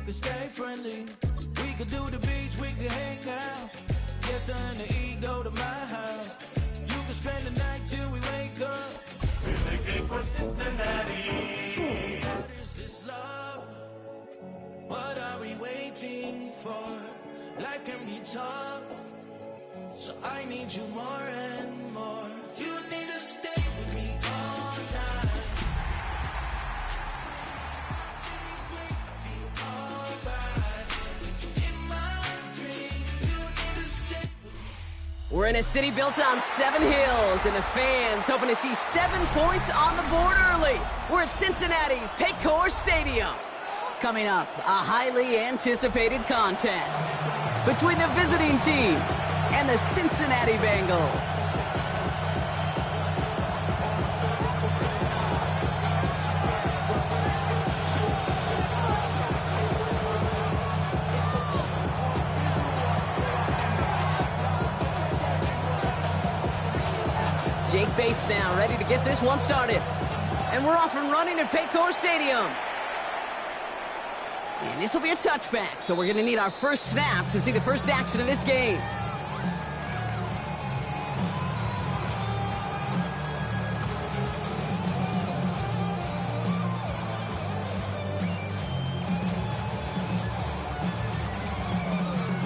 could stay friendly. We could do the beach, we could hang out. Yes, her and the E go to my house. You could spend the night till we wake up. What is this love? What are we waiting for? Life can be tough, so I need you more and more. You need to stay with me all night. We're in a city built on 7 hills, and the fans hoping to see 7 points on the board early. We're at Cincinnati's Paycor Stadium. Coming up, a highly anticipated contest between the visiting team and the Cincinnati Bengals. Jake Bates now ready to get this one started. And we're off and running at Paycor Stadium. And this will be a touchback, so we're going to need our first snap to see the first action of this game.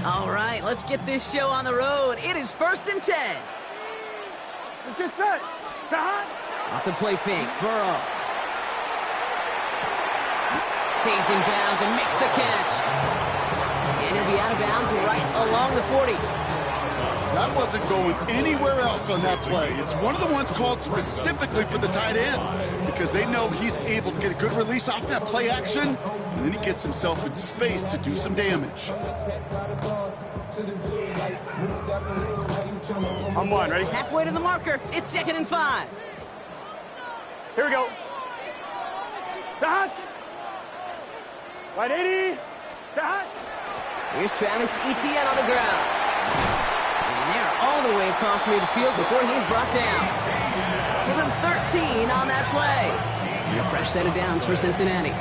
All right, let's get this show on the road. It is 1st and 10. Let's get set. Off the play fake, Burrow. Stays in bounds and makes the catch. And he'll be out of bounds right along the 40. That wasn't going anywhere else on that play. It's one of the ones called specifically for the tight end because they know he's able to get a good release off that play action, and then he gets himself in space to do some damage. I'm one, ready? Halfway to the marker. It's 2nd and 5. Here we go. Stop. Right 80. Stop. Here's Travis Etienne on the ground. And they're all the way across midfield before he's brought down. Give him 13 on that play. And a fresh set of downs for Cincinnati.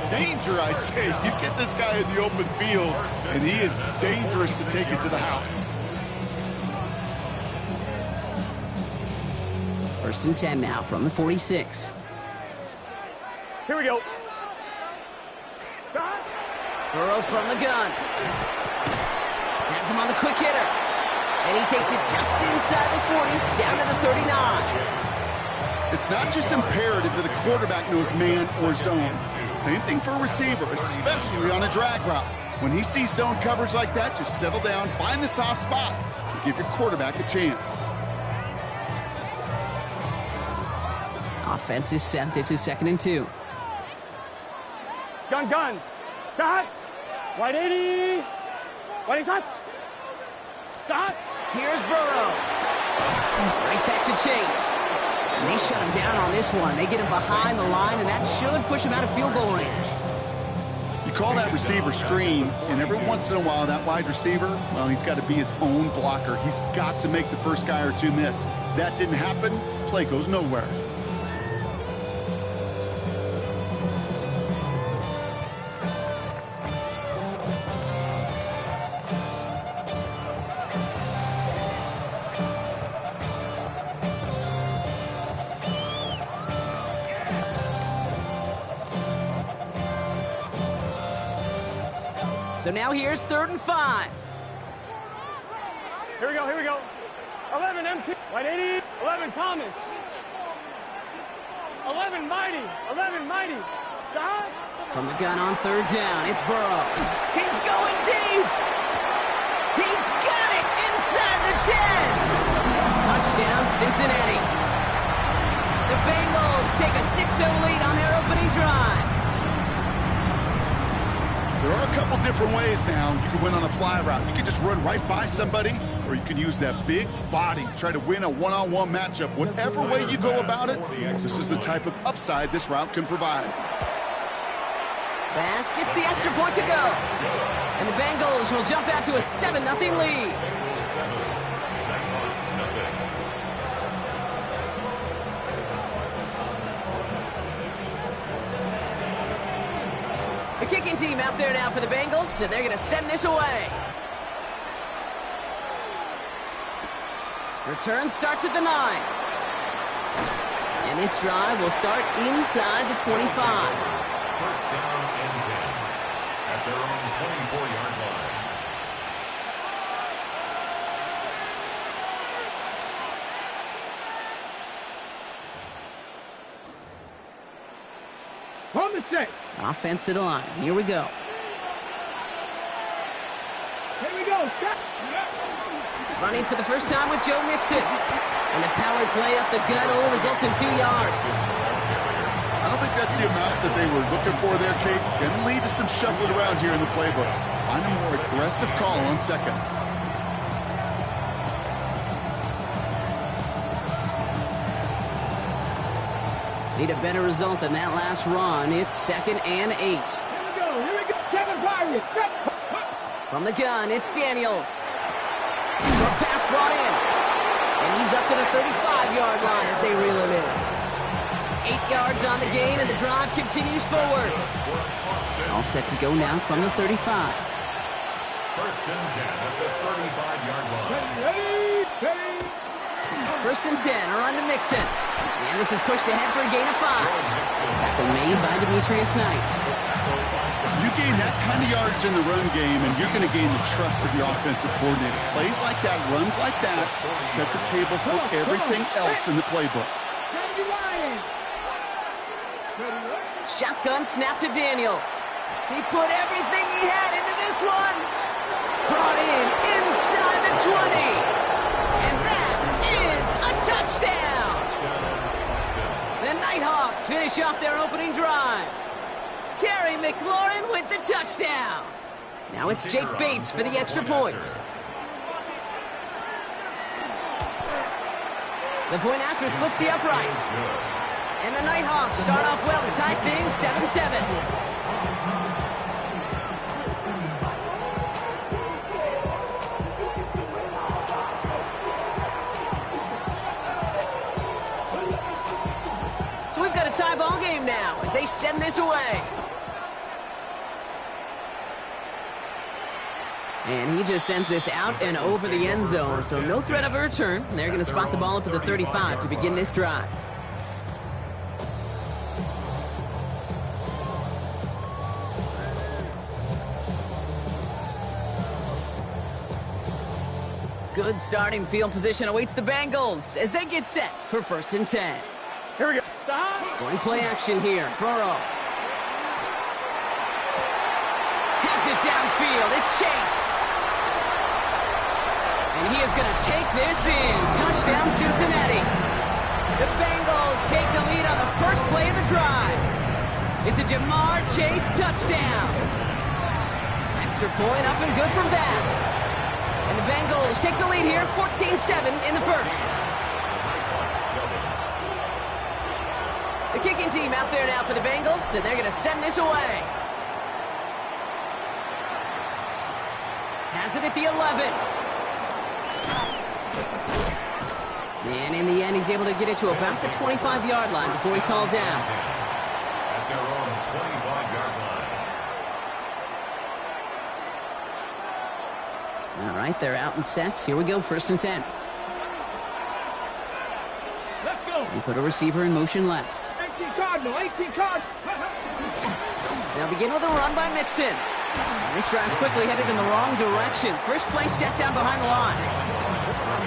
Danger, I say. You get this guy in the open field, and he is dangerous to take it to the house. 1st and 10 now from the 46. Here we go. Burrow from the gun. Has him on the quick hitter. And he takes it just inside the 40, down to the 39. It's not just imperative that a quarterback knows man or zone. Same thing for a receiver, especially on a drag route. When he sees zone coverage like that, just settle down, find the soft spot, and give your quarterback a chance. Offense is set. This is 2nd and 2. Gun. Stop. Right 80. Right stop. Stop. Here's Burrow. Right back to Chase. And they shut him down on this one. They get him behind the line, and that should push him out of field goal range. You call that receiver screen, and every once in a while, that wide receiver, well, he's got to be his own blocker. He's got to make the first guy or two miss. That didn't happen. Play goes nowhere. So now here's 3rd and 5. Here we go. 11 MT. Right 80. 11 Thomas. 11 Mighty. Stop. From the gun on 3rd down, it's Burrow. He's going deep. He's got it inside the 10. Touchdown, Cincinnati. The Bengals take a 6-0 lead on their opening drive. There are a couple different ways now. You can win on a fly route. You can just run right by somebody, or you can use that big body, try to win a one-on-one matchup. Whatever way you go about it, this is the type of upside this route can provide. Bass gets the extra point to go. And the Bengals will jump out to a 7-0 lead. The kicking team out there now for the Bengals, and they're going to send this away. Return starts at the 9. And this drive will start inside the 25. First down and 10 at their own 24-yard line. On the set. Offense to the line. Here we go. Here we go. Stop. Running for the first time with Joe Mixon. And the power play up the gut only results in 2 yards. I don't think that's the amount that they were looking for there, Kate. Going to lead to some shuffling around here in the playbook. Find a more aggressive call on second. Need a better result than that last run. It's 2nd and 8. Here we go. Here we go. Kevin Byron. From the gun, it's Daniels. Short pass brought in. And he's up to the 35-yard line as they reel him in. 8 yards on the gain, and the drive continues forward. All set to go now from the 35. First and 10 at the 35-yard line. Ready. First and 10, a run to Mixon. And this is pushed ahead for a gain of 5. Tackle made by Demetrius Knight. You gain that kind of yardage in the run game, and you're going to gain the trust of your offensive coordinator. Plays like that, runs like that, set the table for everything else in the playbook. Shotgun snap to Daniels. He put everything he had into this one. Brought in inside the 20. And that is a touchdown. The Nighthawks finish off their opening drive. Terry McLaurin with the touchdown. Now it's Jake Bates for the extra point. The point after splits the uprights. And the Nighthawks start off well to tie things 7-7. So we've got a tie ball game now as they send this away. And he just sends this out and over the end zone, so no threat of a return. They're going to spot the ball up at the 35 to begin this drive. Good starting field position awaits the Bengals as they get set for 1st and 10. Here we go. Going play action here. Burrow. Has it downfield. It's Chase. And he is going to take this in. Touchdown, Cincinnati. The Bengals take the lead on the first play of the drive. It's a Jamar Chase touchdown. Extra point up and good for Bass. And the Bengals take the lead here, 14-7 in the first. The kicking team out there now for the Bengals, and they're going to send this away. Has it at the 11. And in the end, he's able to get it to about the 25-yard line before he's hauled down. At their own 25-yard line. All right, they're out and set. Here we go, 1st and 10. Let's go. And put a receiver in motion left. 18 Cardinal. They'll begin with a run by Mixon. This drive's quickly headed in the wrong direction. First play set down behind the line.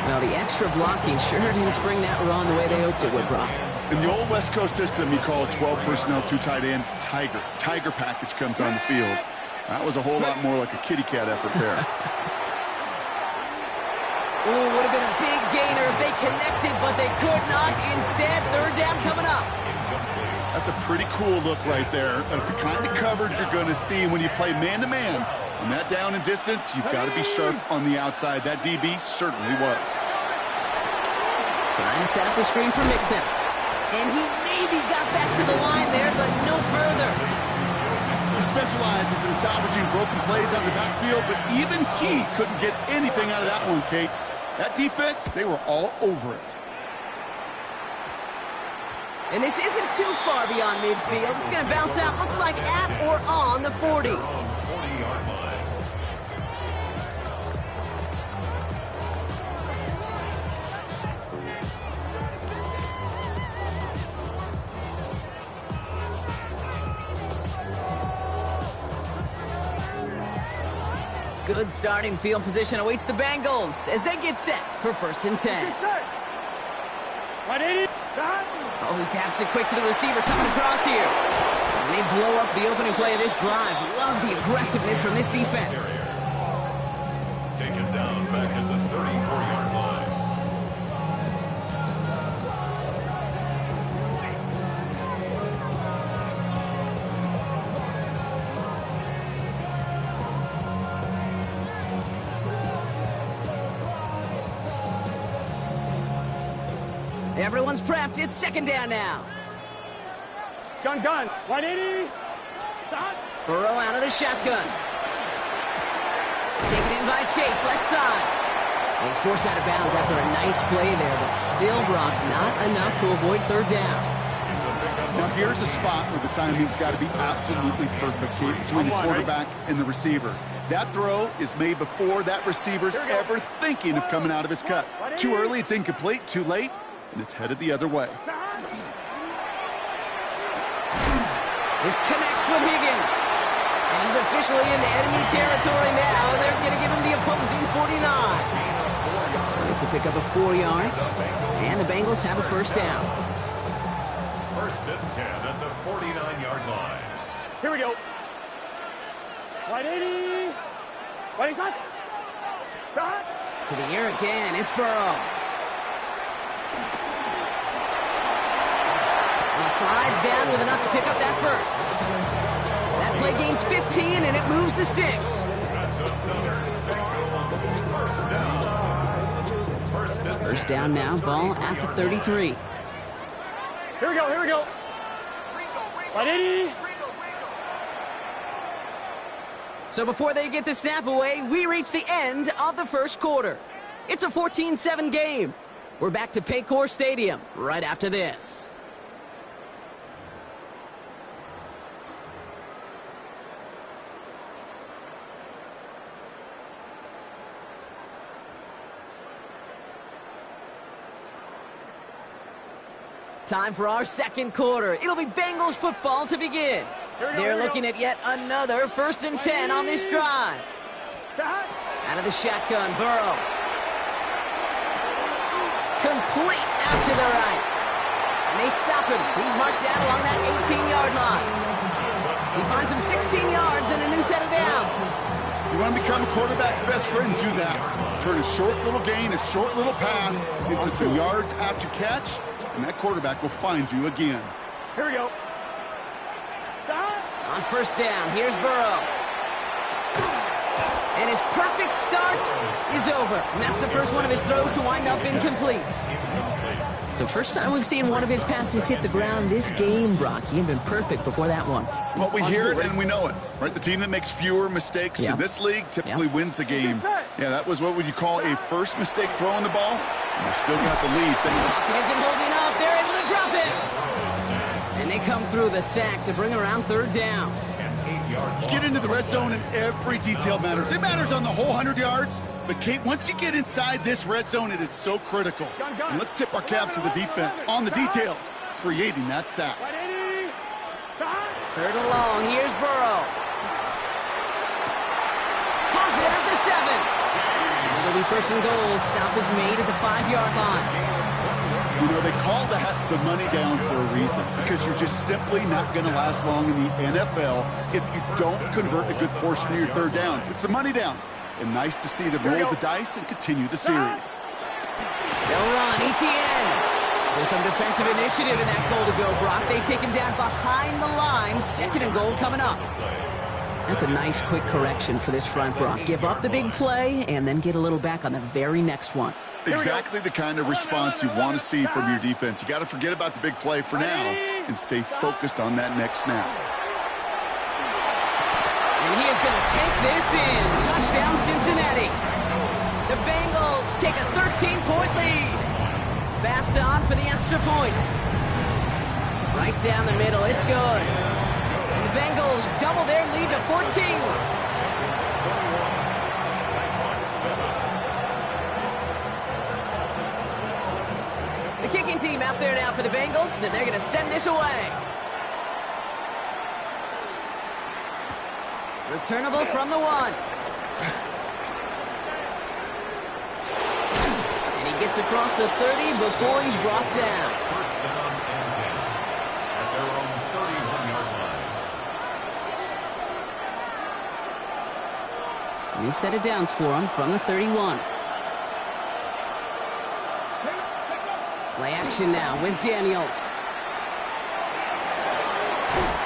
Well, the extra blocking sure didn't spring that run the way they hoped it would, Brock. In the old West Coast system, you call 12 personnel, 2 tight ends, Tiger. Tiger package comes on the field. That was a whole lot more like a kitty cat effort there. Ooh, would have been a big gainer if they connected, but they could not. Instead, 3rd down coming up. That's a pretty cool look right there of the kind of coverage you're going to see when you play man-to-man. On that down and distance, you've got to be sharp on the outside. That DB certainly was. Trying to set up a screen for Mixon. And he maybe got back to the line there, but no further. He specializes in salvaging broken plays out of the backfield, but even he couldn't get anything out of that one, Kate. That defense, they were all over it. And this isn't too far beyond midfield. It's going to bounce out, looks like at or on the 40. 40-yard line. Good starting field position awaits the Bengals as they get set for 1st and 10. 180. Oh, he taps it quick to the receiver coming across here. And they blow up the opening play of this drive. Love the aggressiveness from this defense. Taken down back at the 34-yard line. Everyone's prepped. It's 2nd down now. Gun. 180. Stop. Burrow out of the shotgun. Taken in by Chase, left side. And he's forced out of bounds after a nice play there, but still, Brock, not enough to avoid 3rd down. Now here's a spot where the timing's got to be absolutely perfect here between the quarterback and the receiver. That throw is made before that receiver's ever thinking of coming out of his cut. Too early, it's incomplete. Too late, and it's headed the other way. This connects with Higgins. And he's officially into enemy territory now. They're going to give him the opposing 49. It's a pickup of 4 yards. And the Bengals have a 1st down. 1st and 10 at the 49-yard line. Here we go. 180. 180. Stop. To the air again. It's Burrow. He slides down with enough to pick up that 1st. That play gains 15, and it moves the sticks. That's another first down. 1st down now, ball at the 33. Here we go. 180. So before they get the snap away, we reach the end of the 1st quarter. It's a 14-7 game. We're back to Paycor Stadium right after this. Time for our 2nd quarter. It'll be Bengals football to begin. They're looking at yet another 1st and 10 on this drive. Out of the shotgun, Burrow. Complete out to the right. And they stop him. He's marked down along that 18-yard line. He finds him 16 yards and a new set of downs. You want to become a quarterback's best friend, do that. Turn a short little gain, a short little pass into some yards after catch, and that quarterback will find you again. Here we go. On 1st down, here's Burrow. And his perfect start is over. And that's the first one of his throws to wind up incomplete. So first time we've seen one of his passes hit the ground this game, Brock. He had been perfect before that one. Well, we hear it and we know it, right? The team that makes fewer mistakes in this league typically wins the game. Yeah, that was what would you call a first mistake throwing the ball. And they still got the lead. Pocket isn't holding up. They're able to drop it. And they come through the sack to bring around 3rd down. You get into the red zone and every detail matters. It matters on the whole 100 yards. But, Kate, once you get inside this red zone, it is so critical. And let's tip our cap to the defense on the details, creating that sack. 3rd and long. Here's Burrow. Has it at the 7. It'll be 1st and goal. Stop is made at the 5-yard line. You know, they call that the money down for a reason, because you're just simply not going to last long in the NFL if you don't convert a good portion of your 3rd downs. It's the money down. And nice to see them roll the dice and continue the series. They'll run. ETN. So some defensive initiative in that goal to go, Brock. They take him down behind the line. 2nd and goal coming up. That's a nice quick correction for this front, Brock. Give up the big play and then get a little back on the very next one. Exactly the kind of response you want to see from your defense. You got to forget about the big play for now and stay focused on that next snap. And he is going to take this in. Touchdown, Cincinnati. The Bengals take a 13-point lead. Pass on for the extra point. Right down the middle. It's good. And the Bengals double their lead to 14. The kicking team out there now for the Bengals, and they're going to send this away. Returnable from the 1. And he gets across the 30 before he's brought down. First down and 10 at their own 31-yard line. New set of downs for him from the 31. Play action now with Daniels.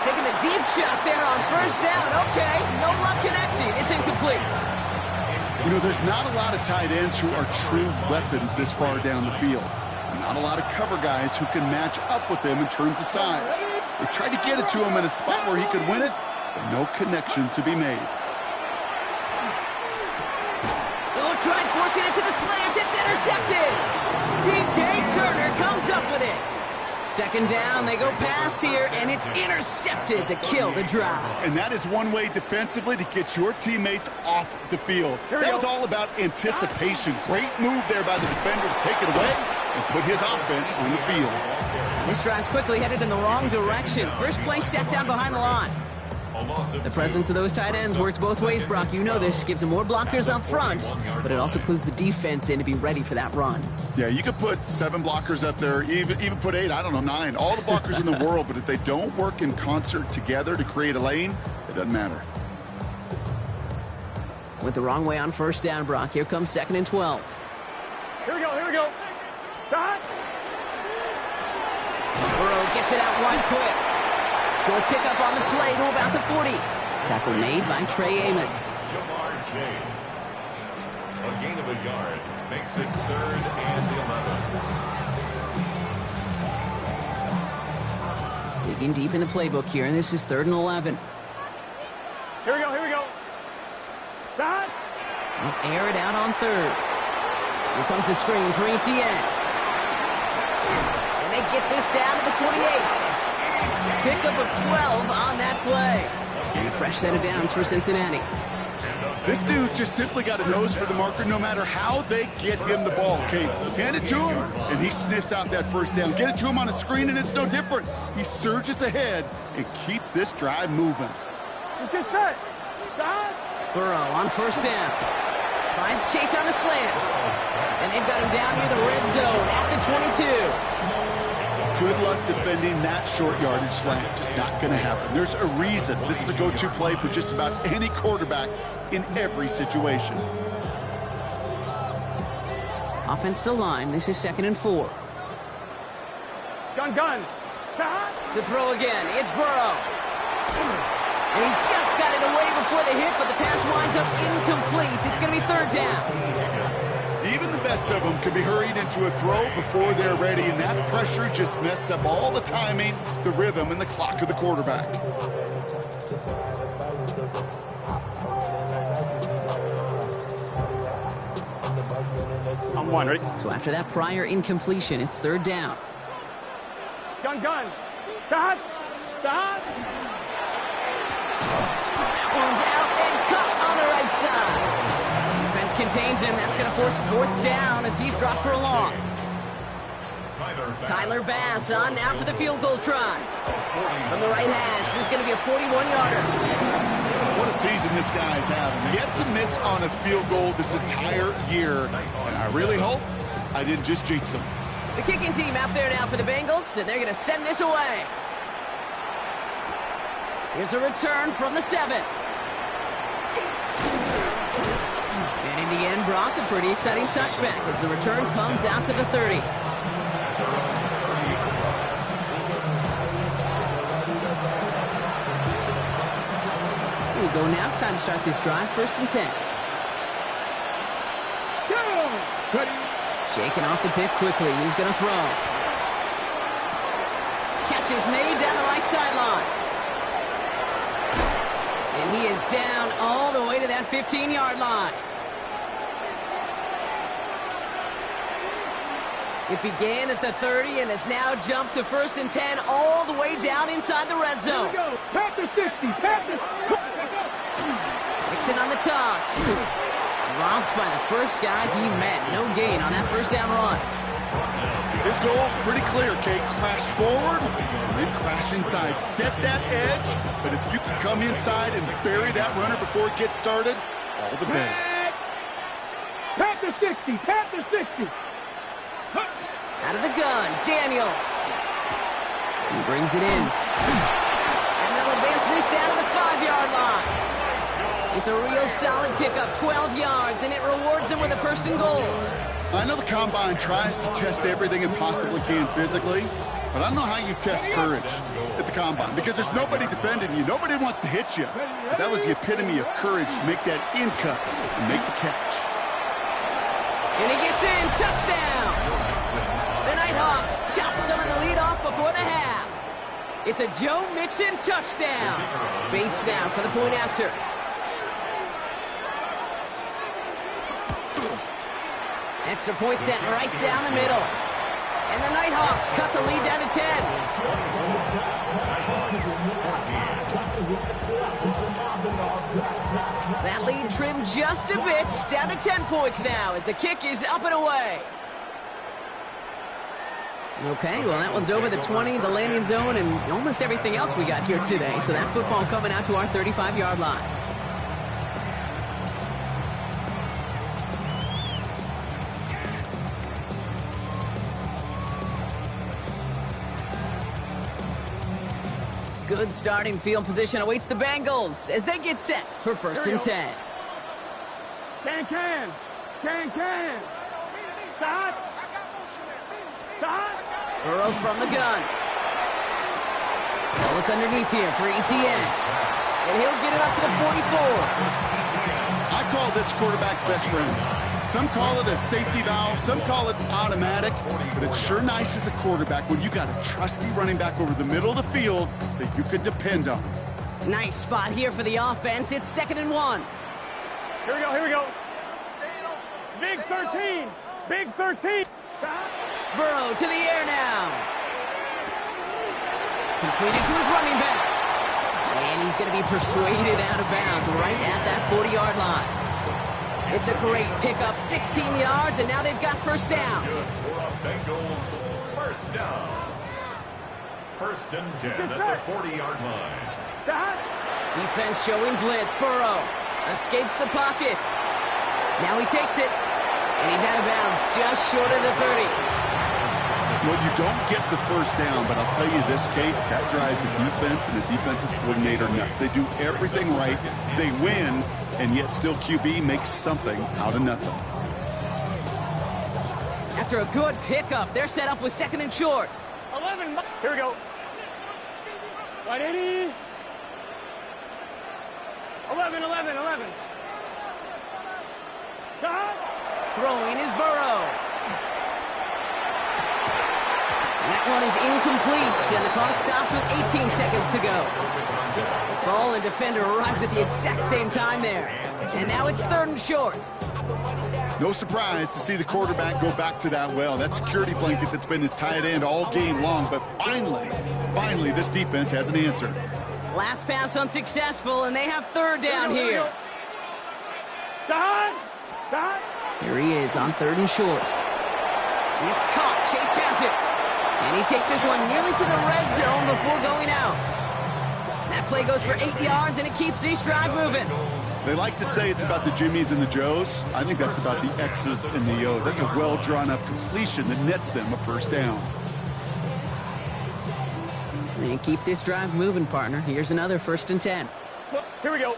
Taking a deep shot there on first down. Okay, no luck connecting. It's incomplete. You know, there's not a lot of tight ends who are true weapons this far down the field. Not a lot of cover guys who can match up with him in terms of size. They tried to get it to him in a spot where he could win it, but no connection to be made. Oh, trying forcing it to the slant. It's intercepted. DJ Turner comes up with it. Second down, they go pass here, and it's intercepted to kill the drive. And that is one way defensively to get your teammates off the field. That was all about anticipation. Great move there by the defender to take it away and put his offense on the field. This drive's quickly headed in the wrong direction. First play set down behind the line. The presence of those tight ends works both ways, Brock. You know this. Gives them more blockers up front, but it also clues the defense in to be ready for that run. Yeah, you could put 7 blockers up there, even put 8, I don't know, 9. All the blockers in the world, but if they don't work in concert together to create a lane, it doesn't matter. Went the wrong way on first down, Brock. Here comes 2nd and 12. Here we go. Stop. Burrow gets it out one quick. Short pickup on the play to about the 40. Tackle made by Trey Amos. Jamar Chase. A gain of a yard makes it 3rd and 11. Digging deep in the playbook here, and this is 3rd and 11. Here we go. Stop. They'll air it out on 3rd. Here comes the screen for Etienne. And they get this down to the 28. Pickup of 12 on that play. And a fresh set of downs for Cincinnati. This dude just simply got a nose for the marker no matter how they get him the ball. Okay, hand it to him, and he sniffs out that first down. Get it to him on a screen, and it's no different. He surges ahead and keeps this drive moving. Let's get set. Stop. Burrow on first down. Finds Chase on the slant. And they've got him down near the red zone at the 22. Good luck defending that short yardage slant. Just not going to happen. There's a reason this is a go-to play for just about any quarterback in every situation. Offense still line. This is 2nd and 4. Gun. Stop. To throw again. It's Burrow. And he just got it away before the hit, but the pass winds up incomplete. It's going to be 3rd down. Even the best of them could be hurried into a throw before they're ready, and that pressure just messed up all the timing, the rhythm, and the clock of the quarterback. I'm 1, ready? So after that prior incompletion, it's 3rd down. Gun. Stop. That one's out and cut on the right side. Defense contains him. That's going to force 4th down as he's dropped for a loss. Tyler Bass on now for the field goal try. From the right hash, this is going to be a 41-yarder. What a season this guy's having. Yet to miss on a field goal this entire year, and I really hope I didn't just jinx him. The kicking team out there now for the Bengals, and they're going to send this away. Here's a return from the 7. And in the end, Brock, a pretty exciting touchback as the return comes out to the 30. Here we go now. Time to start this drive. 1st and 10. Shaking off the pick quickly. He's going to throw. Catch is made down the right sideline. And he is down all the way to that 15-yard line. It began at the 30 and has now jumped to 1st and 10 all the way down inside the red zone. Here we go. Panther 60. Panther. Mixon on the toss. Dropped by the first guy he met. No gain on that first down run. His goal is pretty clear, Kate. Crash forward, and then crash inside. Set that edge, but if you can come inside and bury that runner before it gets started, all the better. Panther 60. Panther 60. Out of the gun, Daniels. He brings it in. And they'll advance this down to the 5-yard line. It's a real solid pickup, 12 yards, and it rewards them with a 1st and goal. I know the Combine tries to test everything it possibly can physically, but I don't know how you test courage at the Combine because there's nobody defending you. Nobody wants to hit you. But that was the epitome of courage to make that in cut and make the catch. And he gets in, touchdown! The Nighthawks chop some of the lead off before the half. It's a Joe Mixon touchdown. Bates now for the point after. Extra point set right down the middle. And the Nighthawks cut the lead down to 10. That lead trimmed just a bit, down to 10 points now as the kick is up and away. Okay, well that one's over the 20, the landing zone, and almost everything else we got here today. So that football coming out to our 35-yard line. Good starting field position awaits the Bengals as they get set for 1st and 10. Can. Stop. Burrow from the gun. Well, look underneath here for ETN. And he'll get it up to the 44. I call this quarterback's best friend. Some call it a safety valve, some call it automatic, but it's sure nice as a quarterback when you got a trusty running back over the middle of the field that you can depend on. Nice spot here for the offense. It's 2nd and 1. Here we go. Big 13. Big 13. Burrow to the air now. Completed to his running back. And he's going to be persuaded out of bounds right at that 40-yard line. It's a great pickup, 16 yards, and now they've got 1st down. Bengals, 1st down. 1st and 10 at the 40-yard line. Defense showing blitz. Burrow escapes the pocket. Now he takes it, and he's out of bounds, just short of the 30. Well, you don't get the 1st down, but I'll tell you this, Kate, that drives the defense and the defensive coordinator nuts. They do everything right. They win, and yet still QB makes something out of nothing. After a good pickup, they're set up with 2nd and short. 11. Here we go. 180. 11. Throwing is Burrow. That one is incomplete, and the clock stops with 18 seconds to go. Ball and defender arrived at the exact same time there. And now it's 3rd and short. No surprise to see the quarterback go back to that well. That security blanket that's been his tight end all game long, but finally, this defense has an answer. Last pass unsuccessful, and they have 3rd down here. Here he is on 3rd and short. And it's caught. Chase has it. And he takes this one nearly to the red zone before going out. That play goes for 8 yards, and it keeps this drive moving. They like to say it's about the Jimmies and the Joes. I think that's about the X's and the O's. That's a well-drawn-up completion that nets them a 1st down. And keep this drive moving, partner. Here's another 1st and 10. Here we go.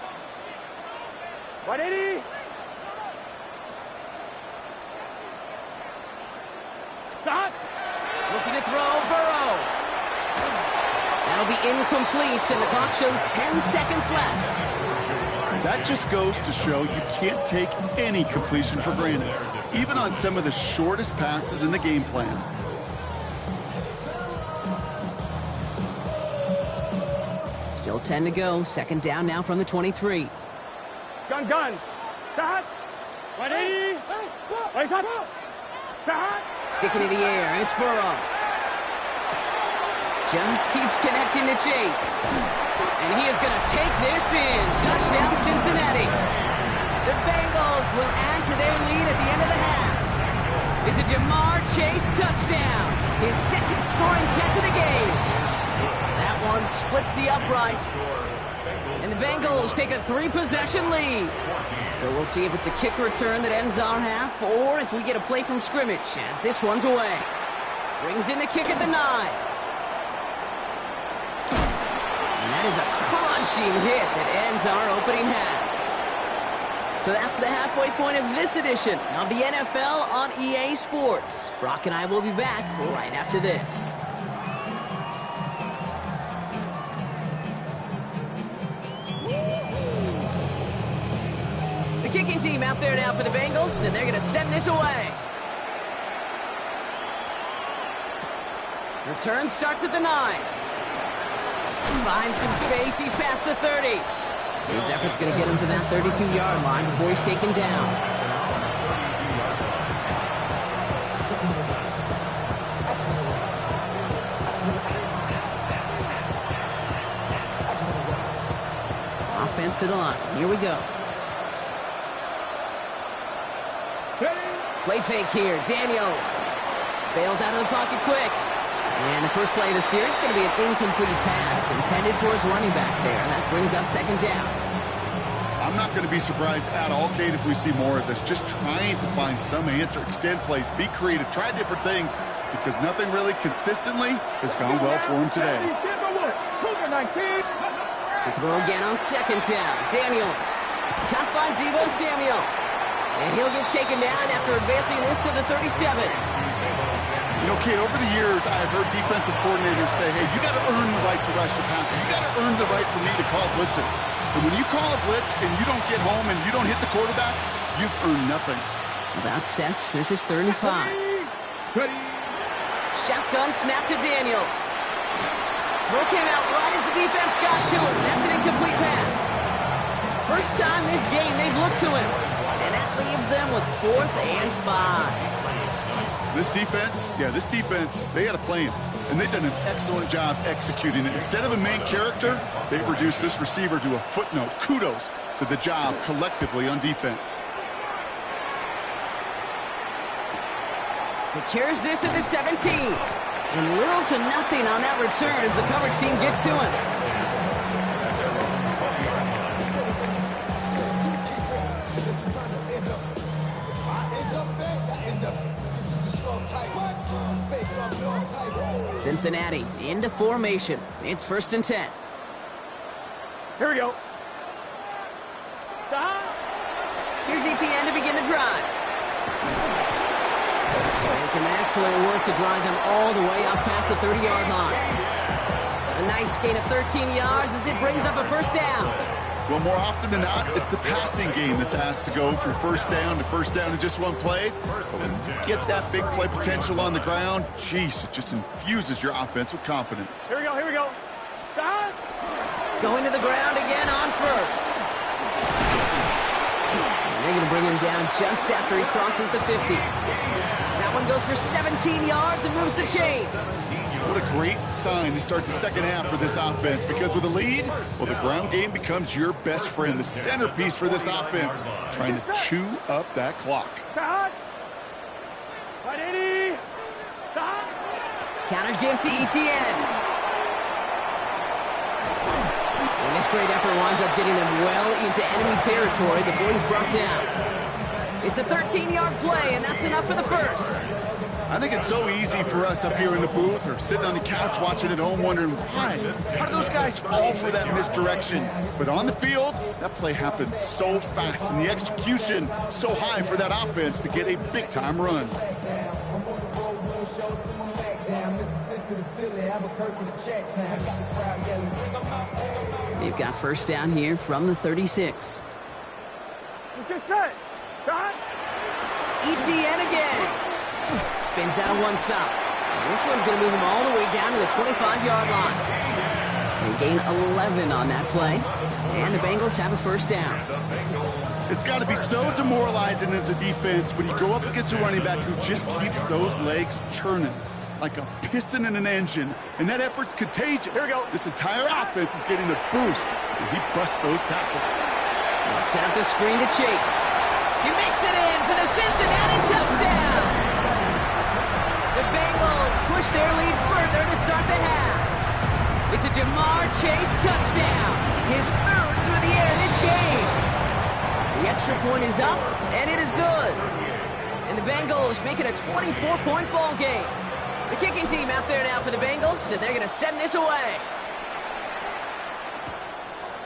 180. Stop. Looking to throw, Burrow. That'll be incomplete, and the clock shows 10 seconds left. That just goes to show you can't take any completion for granted, even on some of the shortest passes in the game plan. Still 10 to go. 2nd down now from the 23. Gun. Stop. 180. Stop. Sticking in the air, and it's Burrow. Just keeps connecting to Chase. And he is going to take this in. Touchdown, Cincinnati. The Bengals will add to their lead at the end of the half. It's a Jamar Chase touchdown. His second scoring catch of the game. That one splits the uprights. And the Bengals take a 3-possession lead. So we'll see if it's a kick return that ends our half or if we get a play from scrimmage as this one's away. Brings in the kick at the 9. And that is a crunching hit that ends our opening half. So that's the halfway point of this edition of the NFL on EA Sports. Brock and I will be back right after this. The kicking team out there now for the Bengals, and they're going to send this away. Return starts at the 9. Finds some space, he's past the 30. His effort's going to get him to that 32-yard line before he's taken down. Offense to the line. Here we go. Play fake here. Daniels bails out of the pocket quick. And the first play of the series is going to be an incomplete pass intended for his running back there. And that brings up second down. I'm not going to be surprised at all, Kate, if we see more of this. Just trying to find some answer, extend plays, be creative, try different things, because nothing really consistently has gone well for him today. To throw again on second down. Daniels. Caught by Deebo Samuel. And he'll get taken down after advancing this to the 37. You know, Kate, over the years, I've heard defensive coordinators say, hey, you got to earn the right to rush the passer. You got to earn the right for me to call blitzes. And when you call a blitz and you don't get home and you don't hit the quarterback, you've earned nothing. About set. This is 3rd and 5. Shotgun snap to Daniels. Throw came out right as the defense got to him. That's an incomplete pass. First time this game they've looked to him. And that leaves them with 4th and 5. This defense, they had a plan, and they've done an excellent job executing it. Instead of a main character, they've reduced this receiver to a footnote. Kudos to the job collectively on defense. Secures this at the 17. And little to nothing on that return as the coverage team gets to him. Cincinnati into formation. It's 1st and 10. Here we go. Here's ETN to begin the drive. And some excellent work to drive them all the way up past the 30-yard line. A nice gain of 13 yards as it brings up a first down. Well, more often than not, it's the passing game that's asked to go from first down in just one play. But when you get that big play potential on the ground, geez, it just infuses your offense with confidence. Here we go, here we go. Going to the ground again on first. And they're going to bring him down just after he crosses the 50. That one goes for 17 yards and moves the chains. What a great sign to start the second half for this offense, because with a lead, well, the ground game becomes your best friend, the centerpiece for this offense, trying to chew up that clock. Counter give to ETN. And this great effort winds up getting them well into enemy territory before he's brought down. It's a 13-yard play, and that's enough for the first. I think it's so easy for us up here in the booth or sitting on the couch watching at home wondering, why? How do those guys fall for that misdirection? But on the field, that play happens so fast, and the execution so high for that offense to get a big-time run. They've got first down here from the 36. Let's get set. Shot. ETN again. Spins out of one stop. And this one's going to move him all the way down to the 25-yard line. They gain 11 on that play. And the Bengals have a first down. It's got to be so demoralizing as a defense when you go up against a running back who just keeps those legs churning like a piston in an engine, and that effort's contagious. Here we go. This entire offense is getting a boost when he busts those tackles. He'll set up the screen to Chase. He makes it in for the Cincinnati touchdown. The Bengals push their lead further to start the half. It's a Jamar Chase touchdown, his third through the air this game. The extra point is up, and it is good. And the Bengals make it a 24-point ball game. The kicking team out there now for the Bengals, and they're going to send this away.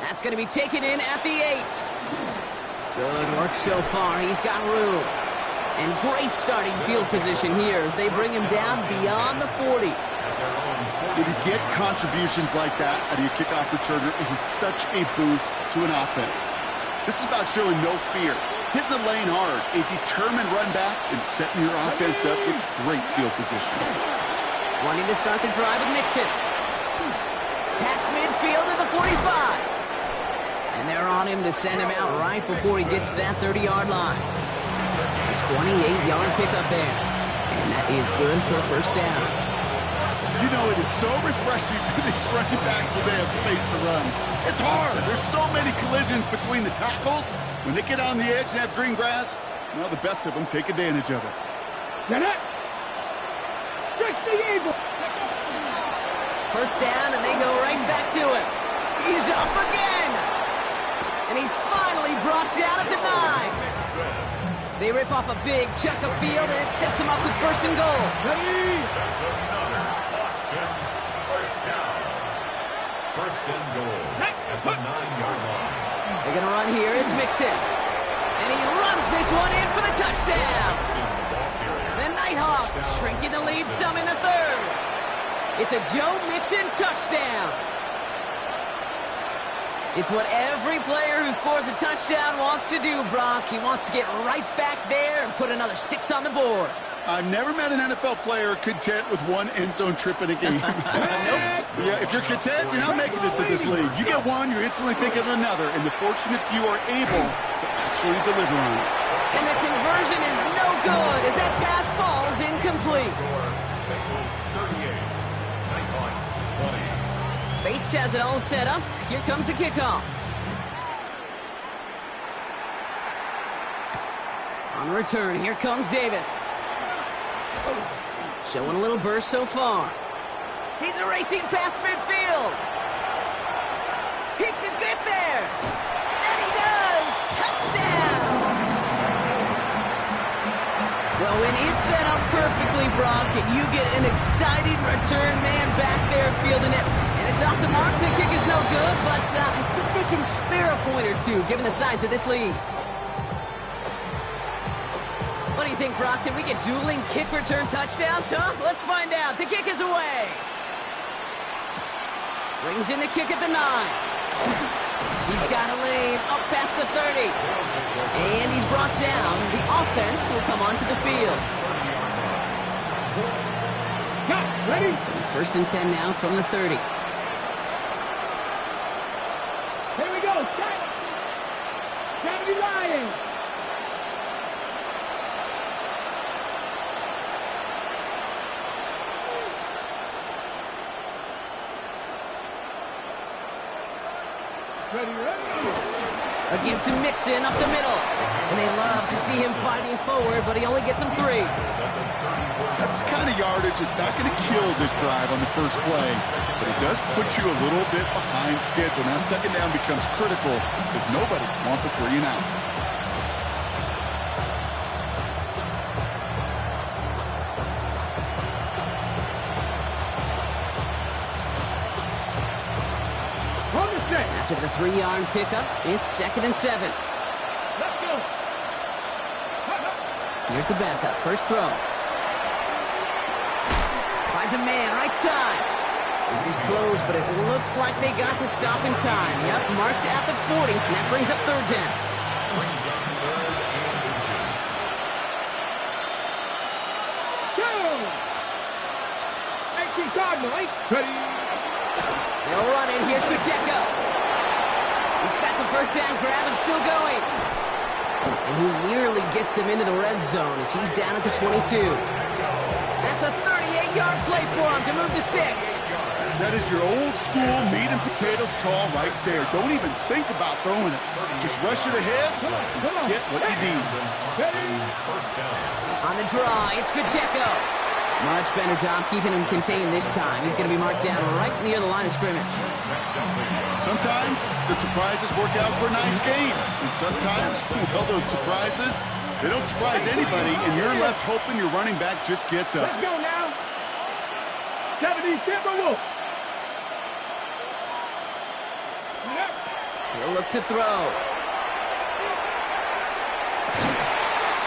That's going to be taken in at the 8. Good work so far. He's got room. And great starting field position here as they bring him down beyond the 40. When you get contributions like that out of your kickoff returner, it is such a boost to an offense. This is about showing no fear, hitting the lane hard, a determined run back, and setting your offense up with great field position. Wanting to start the drive with Mixon. Past midfield to the 45. And they're on him to send him out right before he gets to that 30-yard line. A 28-yard pickup there. And that is good for a first down. You know, it is so refreshing for these running backs when they have space to run. It's hard. There's so many collisions between the tackles. When they get on the edge and have green grass, well, the best of them take advantage of it. Get it. Stretch the eagle. First down, and they go right back to it. He's up again. And he's finally brought down at the 9. They rip off a big chunk of field, and it sets him up with first and goal. Ready. That's another Boston first down. First and goal at the 9-yard line. They're going to run here. It's Mixon. And he runs this one in for the touchdown. The Nighthawks shrinking the lead some in the 3rd. It's a Joe Mixon touchdown. It's what every player who scores a touchdown wants to do, Brock. He wants to get right back there and put another 6 on the board. I've never met an NFL player content with one end zone trip in a game. Nope. Yeah, if you're content, you're not making it to this league. You get one, you're instantly thinking of another, and the fortunate few are able to actually deliver on it. And the conversion is no good as that pass falls incomplete. Bengals 38, Nighthawks 20. Bates has it all set up. Here comes the kickoff. On return, here comes Davis. Showing a little burst so far. He's racing past midfield. He could get there. And he does. Touchdown. Well, when it's set up perfectly, Brock, and you get an exciting return man back there fielding it, and it's off the mark, the kick is no good, but I think they can spare a point or two, given the size of this lead. What do you think, Brock? Can we get dueling kick return touchdowns, huh? Let's find out. The kick is away. Brings in the kick at the 9. He's got a lane up past the 30. And he's brought down. The offense will come onto the field. Ready. So first and 10 now from the 30. Here we go. Shot. Kennedy Ryan. Ready. A give to Mixon up the middle. And they love to see him fighting forward, but he only gets them 3. That's the kind of yardage it's not going to kill this drive on the first play, but it does put you a little bit behind schedule. Now second down becomes critical because nobody wants a 3 and out. After the 3-yard pickup, it's second and 7. Let's go. Here's the backup. First throw. Finds a man right side. This is close, but it looks like they got the stop in time. Yep, marked at the 40, and that brings up third down. Cardinal, ready. They'll run it. Here's Pacheco. He's got the first down grab and still going. And he nearly gets them into the red zone as he's down at the 22. That's a 38-yard play for him to move to 6. That is your old school meat and potatoes call right there. Don't even think about throwing it. Just rush it ahead, get what you need. On the draw, it's Pacheco. Much better job keeping him contained this time. He's going to be marked down right near the line of scrimmage. Sometimes the surprises work out for a nice game. And sometimes, well, those surprises, they don't surprise anybody, and you're left hoping your running back just gets up. Let's go now. 70, Timberwolves. He'll look to throw.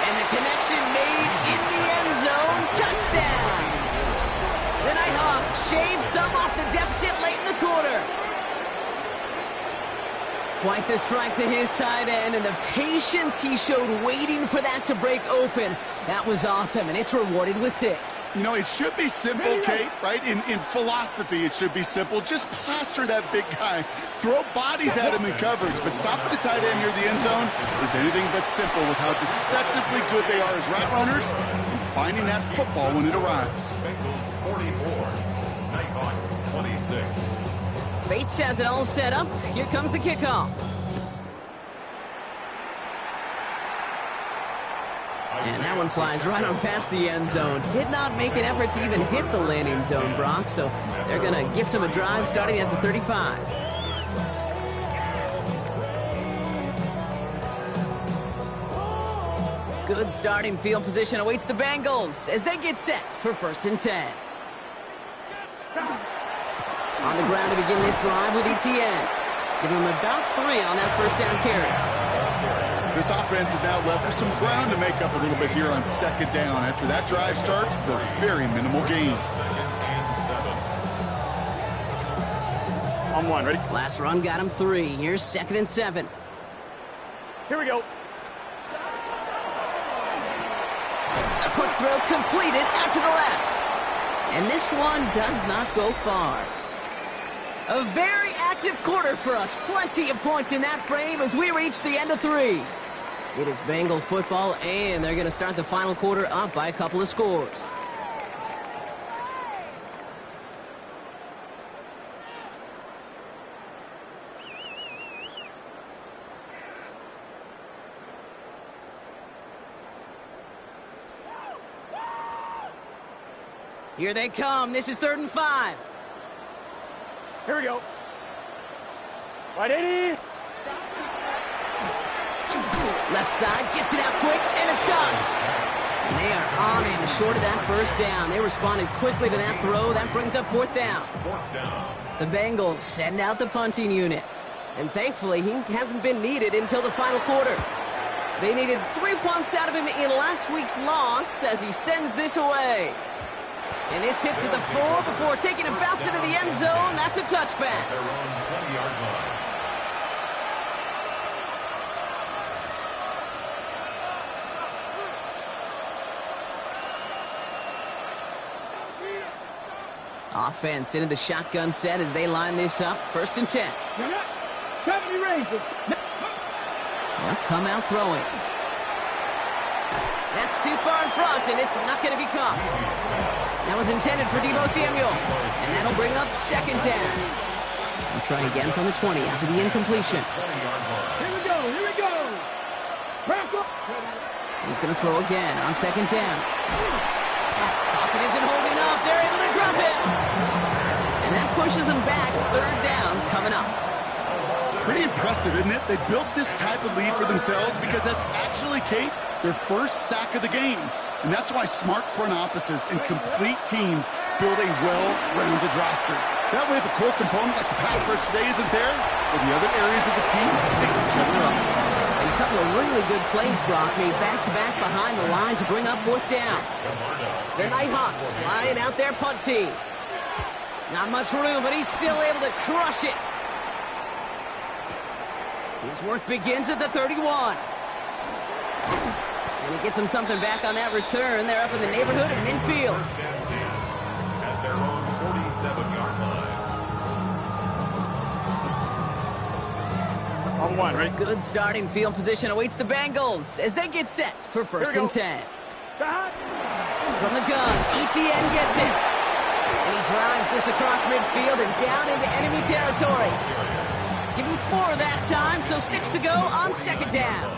And the connection made in the end zone. Touchdown! The Nighthawks shave some off the deficit late in the quarter. Quite the strike to his tight end, and the patience he showed waiting for that to break open. That was awesome, and it's rewarded with 6. You know, it should be simple, Kate, right? In philosophy, it should be simple. Just plaster that big guy. Throw bodies at him in coverage, but stopping the tight end near the end zone is anything but simple with how deceptively good they are as route runners and finding that football when it arrives. Bengals 44, Nighthawks 26. Bates has it all set up. Here comes the kickoff. And that one flies right on past the end zone. Did not make an effort to even hit the landing zone, Brock, so they're going to gift him a drive starting at the 35. Good starting field position awaits the Bengals as they get set for 1st and 10. On the ground to begin this drive with Etienne. Give him about 3 on that first down carry. This offense is now left with some ground to make up a little bit here on 2nd down after that drive starts with a very minimal gain. On 1, ready? Last run got him 3. Here's 2nd and 7. Here we go. A quick throw completed out to the left. And this one does not go far. A very active quarter for us. Plenty of points in that frame as we reach the end of 3. It is Bengal football, and they're going to start the final quarter up by a couple of scores. Here they come. This is 3rd and 5. Here we go. Right 80. Left side, gets it out quick, and it's caught. And they are on in short of that first down. They responded quickly to that throw. That brings up 4th down. The Bengals send out the punting unit. And thankfully, he hasn't been needed until the final quarter. They needed 3 punts out of him in last week's loss as he sends this away. And this hits at the 4 before taking a bounce into the end zone. That's a touchback. Their own 20-yard line. Offense into the shotgun set as they line this up. 1st and 10. 70 Rangers. They'll come out throwing. That's too far in front, and it's not going to be caught. That was intended for Deebo Samuel, and that'll bring up 2nd down. They'll try again from the 20 after the incompletion. Here we go. Here we go. He's going to throw again on 2nd down. Pocket isn't holding up. They're able to drop it. And that pushes them back. 3rd down coming up. Pretty impressive, isn't it? They built this type of lead for themselves because that's actually, Kate, their first sack of the game. And that's why smart front offices and complete teams build a well-rounded roster. That way, if a core component like the pass rush today isn't there, well, the other areas of the team pick each other up. And a couple of really good plays, Brock, made back-to-back behind the line to bring up 4th down. The Nighthawks flying out their punt team. Not much room, but he's still able to crush it. His work begins at the 31. And he gets him something back on that return. They're up in the neighborhood of midfield. At their own 47-yard line. On one, ready? Good starting field position awaits the Bengals as they get set for first and 10. From the gun, ETN gets it. And he drives this across midfield and down into enemy territory. Give him 4 that time, so 6 to go on second down.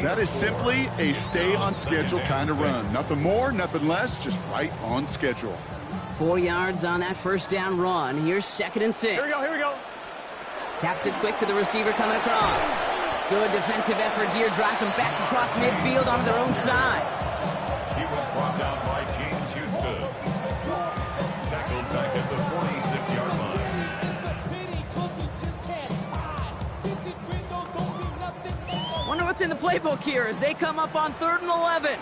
That is simply a stay on schedule kind of run. Nothing more, nothing less, just right on schedule. 4 yards on that first down run. Here's second and 6. Here we go. Taps it quick to the receiver coming across. Good defensive effort here. Drives them back across midfield onto their own side. He was brought down by James Houston. Tackled back at the 46-yard line. Wonder what's in the playbook here as they come up on 3rd and 11.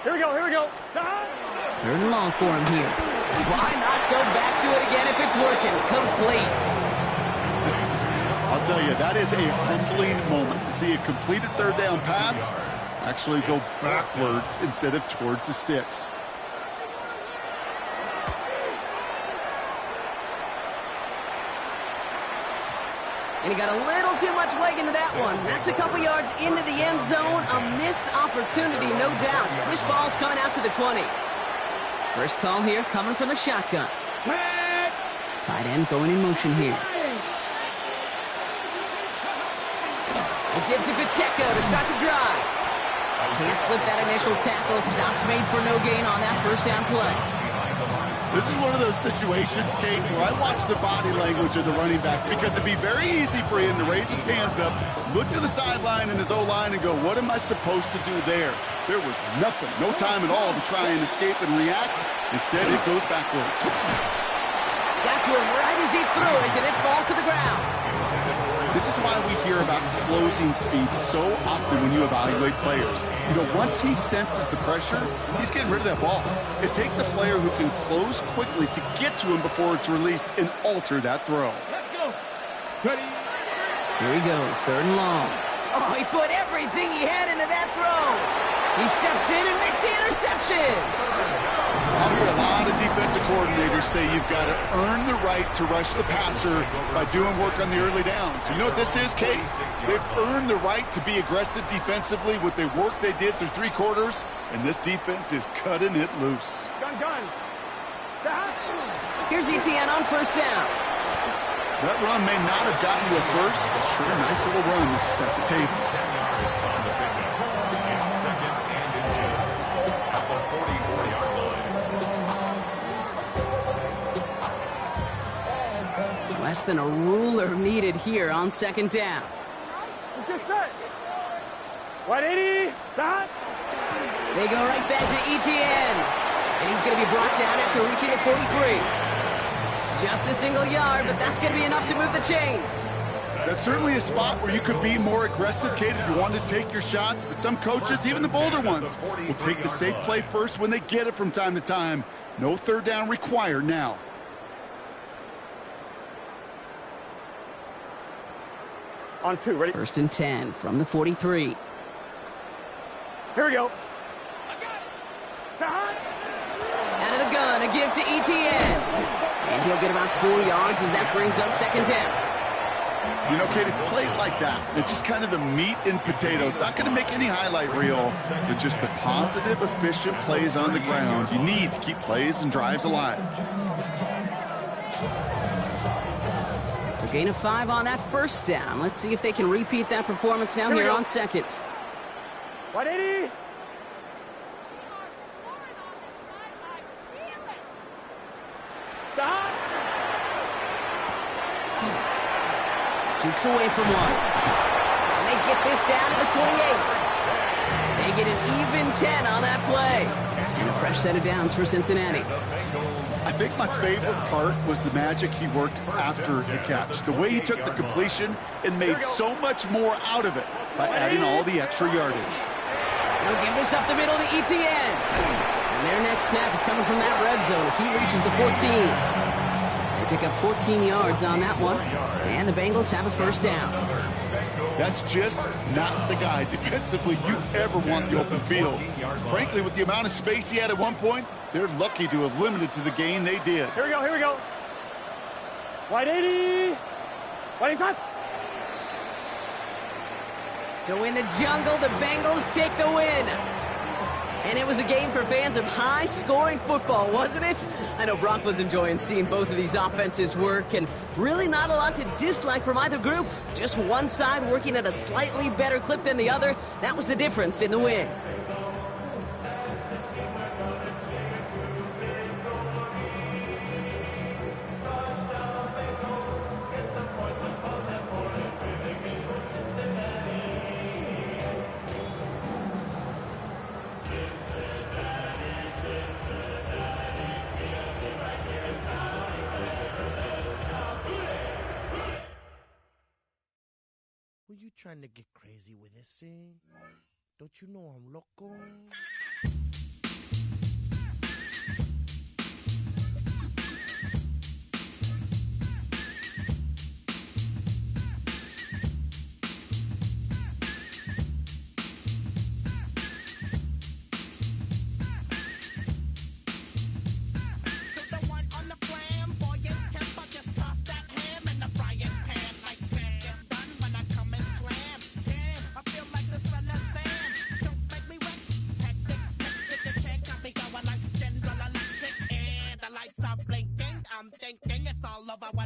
Here we go. 3rd and long for him here. Why not go back to it again if it's working? Complete. I'll tell you, that is a humbling moment to see a completed 3rd down pass actually go backwards instead of towards the sticks. And he got a little too much leg into that one. That's a couple yards into the end zone. A missed opportunity, no doubt. This ball's coming out to the 20. First call here coming from the shotgun. Tight end going in motion here. It gives it Pacheco to start the drive. Can't slip that initial tackle. Stops made for no gain on that first down play. This is one of those situations, Kate, where I watch the body language of the running back because it'd be very easy for him to raise his hands up, look to the sideline and his O-line and go, what am I supposed to do there? There was nothing, no time at all to try and escape and react. Instead, it goes backwards. Got to him right as he threw it, and it falls to the ground. This is why we hear about closing speed so often when you evaluate players. You know, once he senses the pressure, he's getting rid of that ball. It takes a player who can close quickly to get to him before it's released and alter that throw. Let's go. Ready? Here he goes, 3rd and long. Oh, he put everything he had into that throw. He steps in and makes the interception. I hear a lot of defensive coordinators say you've got to earn the right to rush the passer by doing work on the early downs. You know what this is, Kate? They've earned the right to be aggressive defensively with the work they did through 3 quarters, and this defense is cutting it loose. Gun. Here's ETN on first down. That run may not have gotten to a first, but sure, nice little run to set the table. 10 yards on the pickup. It's second and inches at the 44-yard line. Less than a ruler needed here on second down. Let's get set. 180. Stop. They go right back to ETN. And he's going to be brought down after reaching the 43. Just a single yard, but that's going to be enough to move the chains. That's certainly a spot where you could be more aggressive, Kate, if you want to take your shots. But some coaches, even the bolder ones, will take the safe play first when they get it from time to time. No 3rd down required now. On 2, ready? First and 10 from the 43. Here we go. Out of the gun, a give to ETN. And he'll get about 4 yards as that brings up second down. You know, Kate, it's plays like that. It's just kind of the meat and potatoes. Not going to make any highlight reel, but just the positive, efficient plays on the ground. You need to keep plays and drives alive. So gain of 5 on that first down. Let's see if they can repeat that performance now here on second. 180. Stop. Jukes away from one. And they get this down to the 28. They get an even 10 on that play. And a fresh set of downs for Cincinnati. I think my favorite part was the magic he worked after the catch. The way he took the completion and made so much more out of it by adding all the extra yardage. They'll give this up the middle to ETN. And their next snap is coming from that red zone as he reaches the 14. They pick up 14 yards on that one. And the Bengals have a first down. That's just not the guy defensively you ever want the open field. Frankly, with the amount of space he had at one point, they're lucky to have limited to the gain they did. Here we go. 180. 180. So in the jungle, the Bengals take the win. And it was a game for fans of high-scoring football, wasn't it? I know Brock was enjoying seeing both of these offenses work, and really not a lot to dislike from either group. Just one side working at a slightly better clip than the other. That was the difference in the win. Were you trying to get crazy with this thing? Don't you know I'm loco? I'm thinking it's all over.